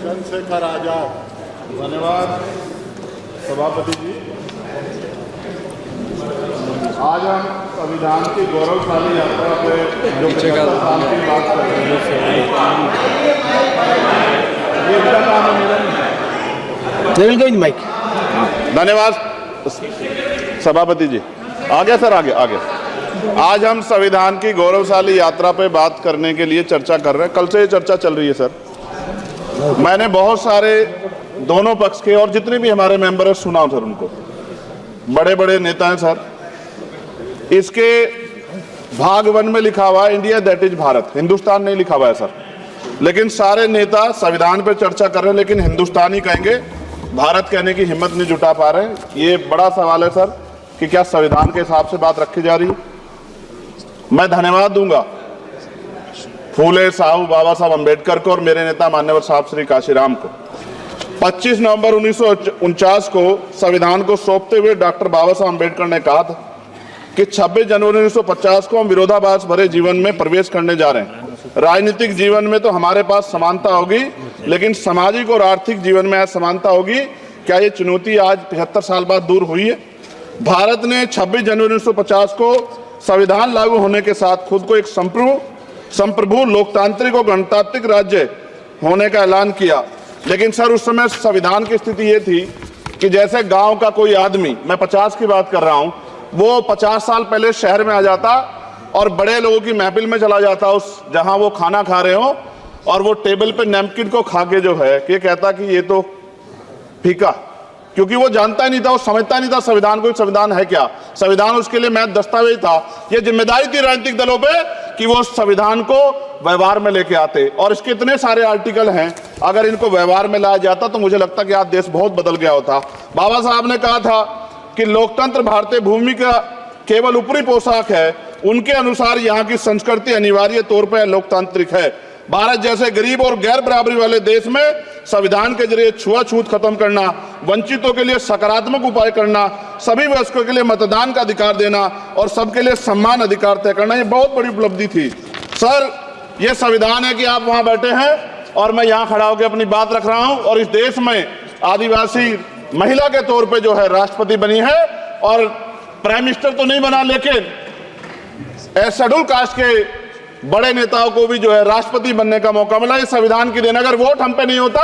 चंद्रशेखर आजाद। धन्यवाद सभापति जी। आज हम संविधान की गौरवशाली यात्रा पे जो 75 साल की बात कर रहे हैं, ये क्या काम है मेरा? माइक। धन्यवाद सभापति जी। आगे सर, आगे आगे। आज हम संविधान की गौरवशाली यात्रा पे बात करने के लिए चर्चा कर रहे हैं। कल से ये चर्चा चल रही है सर। मैंने बहुत सारे दोनों पक्ष के और जितने भी हमारे मेंबर हैं सुना सर, उनको बड़े बड़े नेता हैं सर। इसके भाग 1 में लिखा हुआ है India that is Bharat, Hindustan नहीं लिखा हुआ है सर। लेकिन सारे नेता संविधान पे चर्चा कर रहे हैं, लेकिन हिंदुस्तान ही कहेंगे, भारत कहने की हिम्मत नहीं जुटा पा रहे हैं। ये बड़ा सवाल है सर कि क्या संविधान के हिसाब से बात रखी जा रही है। मैं धन्यवाद दूंगा फूले साहू बाबा साहब अम्बेडकर को और मेरे नेता मान्यवर साहब श्री काशीराम को। 25 नवंबर 1949 को संविधान को सौंपते हुए डॉक्टर बाबा साहब अम्बेडकर ने कहा था कि 26 जनवरी 1950 को हम विरोधाभास भरे जीवन में प्रवेश करने जा रहे हैं। राजनीतिक जीवन में तो हमारे पास समानता होगी, लेकिन सामाजिक और आर्थिक जीवन में असमानता होगी। क्या ये चुनौती आज 73 साल बाद दूर हुई है? भारत ने 26 जनवरी 1950 को संविधान लागू होने के साथ खुद को एक संप्रभु लोकतांत्रिक और गणतांत्रिक राज्य होने का ऐलान किया। लेकिन सर उस समय संविधान की स्थिति ये थी कि जैसे गांव का कोई आदमी, मैं 50 की बात कर रहा हूं, वो 50 साल पहले शहर में आ जाता और बड़े लोगों की महफिल में चला जाता, उस जहां वो खाना खा रहे हो, और वो टेबल पे नैपकिन को खा के जो है ये कहता कि ये तो फीका, क्योंकि वो जानता ही नहीं था, वो समझता नहीं था संविधान को, संविधान है क्या। संविधान उसके लिए महज दस्तावेज था। ये जिम्मेदारी थी राजनीतिक दलों पे कि वो संविधान को व्यवहार में लेके आते। और इसके इतने सारे आर्टिकल हैं, अगर इनको व्यवहार में लाया जाता तो मुझे लगता कि आज देश बहुत बदल गया होता। बाबा साहब ने कहा था कि लोकतंत्र भारतीय भूमि का केवल ऊपरी पोशाक है, उनके अनुसार यहाँ की संस्कृति अनिवार्य तौर पर लोकतांत्रिक है। भारत जैसे गरीब और गैर बराबरी वाले देश में संविधान के जरिए छुआछूत खत्म करना, वंचितों के लिए सकारात्मक उपाय करना, सभी वयस्कों के लिए मतदान का अधिकार देना और सबके लिए सम्मान अधिकार तय करना, ये बहुत बड़ी उपलब्धि थी सर। ये संविधान है कि आप वहां बैठे हैं और मैं यहाँ खड़ा होकर अपनी बात रख रहा हूं, और इस देश में आदिवासी महिला के तौर पे जो है राष्ट्रपति बनी है, और प्राइम मिनिस्टर तो नहीं बना, लेकिन शेड्यूल कास्ट के बड़े नेताओं को भी जो है राष्ट्रपति बनने का मौका मिला। इस संविधान की देन, अगर वोट हम पे नहीं होता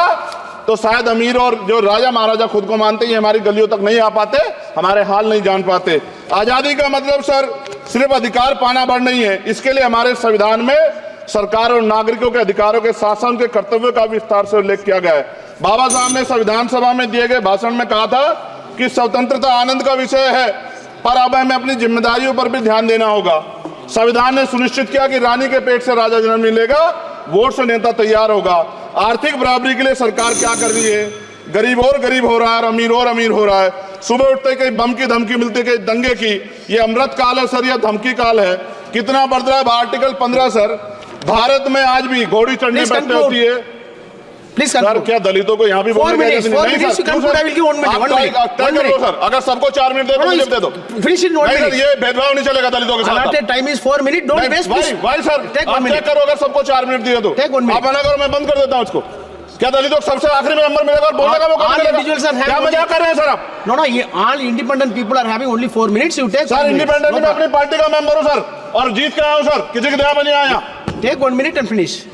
तो शायद अमीर और जो राजा महाराजा खुद को मानते हैं हमारी गलियों तक नहीं आ पाते, हमारे हाल नहीं जान पाते। आजादी का मतलब सर सिर्फ अधिकार पाना बढ़ नहीं है, इसके लिए हमारे संविधान में सरकार और नागरिकों के अधिकारों के साथ साथ उनके कर्तव्यों का विस्तार से उल्लेख किया गया है। बाबा साहब ने संविधान सभा में दिए गए भाषण में कहा था कि स्वतंत्रता आनंद का विषय है, पर अब हमें अपनी जिम्मेदारियों पर भी ध्यान देना होगा। संविधान ने सुनिश्चित किया कि रानी के पेट से राजा जन्म नहीं लेगा, वोट से नेता तैयार होगा। आर्थिक बराबरी के लिए सरकार क्या कर रही है? गरीब और गरीब हो रहा है और अमीर हो रहा है। सुबह उठते कहीं बम की धमकी मिलती, कहीं दंगे की। ये अमृत काल है सर, यह धमकी काल है। कितना बढ़ रहा है आर्टिकल 15 सर। भारत में आज भी घोड़ी चढ़ने बैठते होती है सर। क्या दलितों को यहाँ भी बोलने का नहीं सर? अगर सबको 4 मिनट दे दो, मुझे दे दो। ये भेदभाव नहीं चलेगा दलितों के साथ। Time is 4 minute, don't waste. भाई सर आप चेक करो, अगर सबको 4 मिनट दिए तो आप मना करो, मैं बंद कर देता हूँ इसको। क्या दलितों को सबसे आखिरी में नंबर मिलेगा और बोलने का मौका मिलेगा? क्या मजाक कर रहे हैं सर आप? नो, ये all independent people are having only 4 minutes. You take sir. Independent में अपनी पार्टी का मेंबर हूँ सर, और जीत के आया हूँ सर, किसी की दया में नहीं आया। Take 1 minute and finish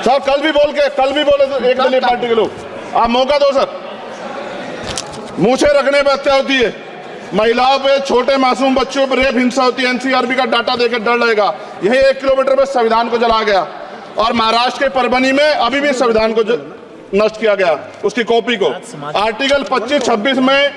sir. कल भी बोले तो एक दलीय पार्टी के लोग, आप मौका दो सर। मूछे रखने पर हत्या होती है, महिलाओं पे, छोटे मासूम बच्चों पर रेप हिंसा होती है। एनसीआरबी का डाटा देकर डर लगेगा। यही 1 किलोमीटर में संविधान को जला गया, और महाराष्ट्र के परभनी में अभी भी संविधान को नष्ट किया गया, उसकी कॉपी को। आर्टिकल 25-26 में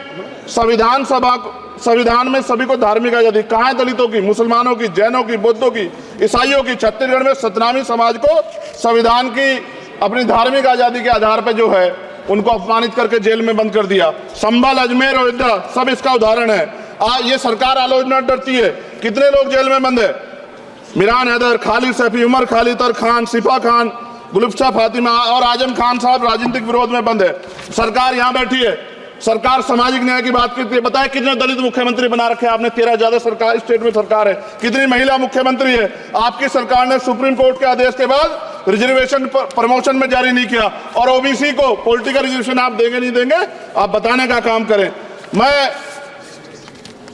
संविधान में सभी को धार्मिक आजादी। कहाँ है दलितों की, मुसलमानों की, जैनों की, बौद्धों की, ईसाइयों की? छत्तीसगढ़ में सतनामी समाज को संविधान की अपनी धार्मिक आजादी के आधार पर जो है उनको अपमानित करके जेल में बंद कर दिया। संभल, अजमेर, अयोध्या सब इसका उदाहरण है। ये सरकार आलोचना डरती है। कितने लोग जेल में बंद है? मिरान हैदर, खालिद सैफी, उमर खालिद खान, सिफा खान, गुलफ्शा फातिमा और आजम खान साहब राजनीतिक विरोध में बंद है। सरकार यहाँ बैठी है, सरकार सामाजिक न्याय की बात करती है। बताए कितने दलित मुख्यमंत्री बना रखे हैं आपने? 13 ज्यादा सरकार स्टेट में सरकार है। कितनी महिला मुख्यमंत्री है? आपकी सरकार ने सुप्रीम कोर्ट के आदेश के बाद रिजर्वेशन प्रमोशन में जारी नहीं किया, और ओबीसी को पॉलिटिकल रिजर्वेशन आप देंगे नहीं देंगे, आप बताने का काम करें। मैं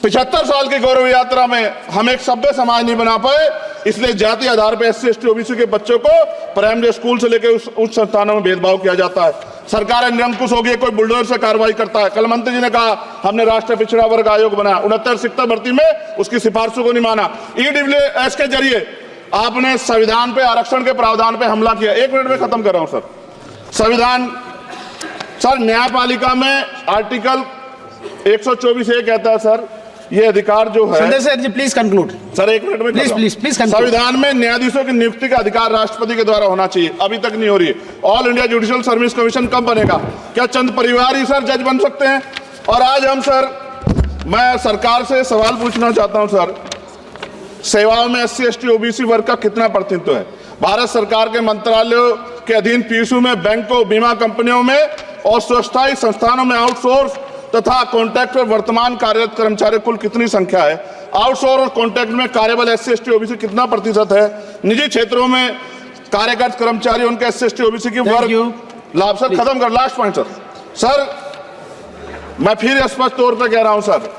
75 साल की गौरव यात्रा में हम एक सभ्य समाज नहीं बना पाए, इसलिए जाति आधार पर SC ST OBC के बच्चों को प्राइमरी स्कूल से लेकर उच्च संस्थानों में भेदभाव किया जाता है। सरकार निरंकुश हो गई, कोई बुलडोजर से कार्रवाई करता है। कल मंत्री जी ने कहा हमने राष्ट्रीय पिछड़ा वर्ग आयोग बनाया, 69 शिक्षक भर्ती में उसकी सिफारिशों को नहीं माना। EWS के जरिए आपने संविधान पे, आरक्षण के प्रावधान पे हमला किया। 1 मिनट में खत्म कर रहा हूं सर। संविधान सर, न्यायपालिका में आर्टिकल 124 ये कहता है सर, ये अधिकार जो है, Sanjay sir ji, please conclude. Sir 1 minute में Please conclude. संविधान में न्यायाधीशों की नियुक्ति का अधिकार राष्ट्रपति के द्वारा होना चाहिए, अभी तक नहीं हो रही है। All India judicial service commission कब बनेगा? क्या चंद परिवार ही सर जज बन सकते हैं? और आज हम सर, मैं सरकार से सवाल पूछना चाहता हूं सर, सेवाओं में SC ST OBC वर्ग का कितना प्रतिनिधित्व है? भारत सरकार के मंत्रालयों के अधीन PSU में, बैंकों, बीमा कंपनियों में और स्वस्थायी संस्थानों में आउटसोर्स तथा कॉन्ट्रैक्ट पर वर्तमान कार्यरत कर्मचारी कुल कितनी संख्या है? आउटसोर्स और कॉन्ट्रैक्ट में कार्यबल SC ST OBC कितना प्रतिशत है? निजी क्षेत्रों में कार्यरत कर्मचारी, उनके SC ST OBC की वर्ग लाभ। सर खत्म कर, लास्ट पॉइंट सर, मैं फिर स्पष्ट तौर पर कह रहा हूं सर,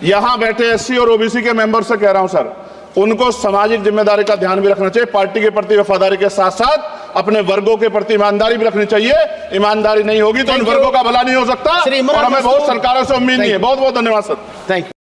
यहां बैठे SC और OBC के मेंबर से कह रहा हूं सर, उनको सामाजिक जिम्मेदारी का ध्यान भी रखना चाहिए। पार्टी के प्रति वफादारी के साथ साथ अपने वर्गों के प्रति ईमानदारी भी रखनी चाहिए। ईमानदारी नहीं होगी तो इन वर्गों का भला नहीं हो सकता, और हमें बहुत सरकारों से उम्मीद नहीं है। बहुत बहुत धन्यवाद सर। Thank you.